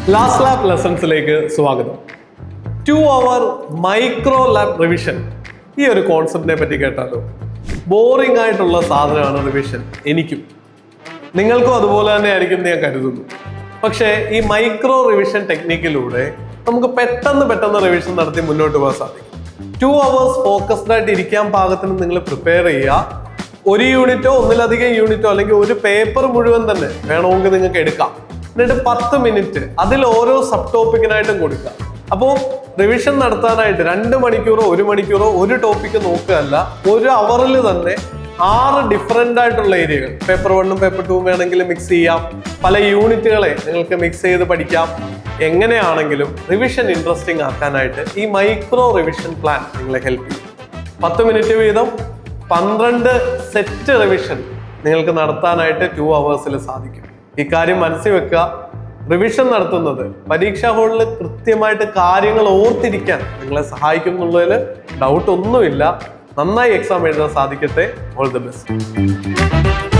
Last lab ലെസൺസിലേക്ക് സ്വാഗതം. 2 hour micro lab revision. ഈ ഒരു കോൺസെപ്റ്റിനെ പറ്റി കേട്ടാലോ? ബോറിംഗ് ആയിട്ടുള്ള സാധനമാണ് റിവിഷൻ. എനിക്കും നിങ്ങൾക്കും അതുപോലെ തന്നെ ആയിരിക്കും ഞാൻ കരുതുന്നു. പക്ഷേ ഈ മൈക്രോ റിവിഷൻ ടെക്നിക്കിലൂടെ നമുക്ക് പെട്ടെന്ന് റിവിഷൻ നടത്തി മുന്നോട്ട് പോകാൻ സാധിക്കും. 2 hours ഫോക്കസ്ഡ് ആയിട്ട് ഇരിക്കാൻ പാകത്തിന് നിങ്ങൾ പ്രിപ്പയർ ചെയ്യുക. ഒരു യൂണിറ്റോ ഒന്നിലധികം യൂണിറ്റോ അല്ലെങ്കിൽ ഒരു പേപ്പർ മുഴുവൻ തന്നെ വേണമെങ്കിൽ നിങ്ങൾക്ക് എടുക്കാം. എന്നിട്ട് 10 മിനിറ്റ് അതിൽ ഓരോ സബ് ടോപ്പിക്കിനായിട്ടും കൊടുക്കുക. അപ്പോൾ റിവിഷൻ നടത്താനായിട്ട് 2 മണിക്കൂറോ 1 മണിക്കൂറോ ഒരു ടോപ്പിക്ക് നോക്കുകയല്ല, 1 അവറിൽ തന്നെ 6 ഡിഫറെന്റ് ആയിട്ടുള്ള ഏരിയകൾ, പേപ്പർ 1ഉം പേപ്പർ 2ഉം വേണമെങ്കിൽ മിക്സ് ചെയ്യാം. പല യൂണിറ്റുകളെ നിങ്ങൾക്ക് മിക്സ് ചെയ്ത് പഠിക്കാം. എങ്ങനെയാണെങ്കിലും റിവിഷൻ ഇൻട്രസ്റ്റിംഗ് ആക്കാനായിട്ട് ഈ മൈക്രോ റിവിഷൻ പ്ലാൻ നിങ്ങളെ ഹെൽപ്പ് ചെയ്യും. 10 മിനിറ്റ് വീതം 12 സെറ്റ് റിവിഷൻ നിങ്ങൾക്ക് നടത്താനായിട്ട് 2 hours സാധിക്കും. ഇക്കാര്യം മനസ്സിൽ വെക്കുക. റിവിഷൻ നടത്തുന്നത് പരീക്ഷാ ഹാളിൽ കൃത്യമായിട്ട് കാര്യങ്ങൾ ഓർത്തിരിക്കാൻ നിങ്ങളെ സഹായിക്കും എന്നുള്ളതിൽ ഡൗട്ട് ഒന്നുമില്ല. നന്നായി എക്സാം എഴുതാൻ സാധിക്കട്ടെ. All the best.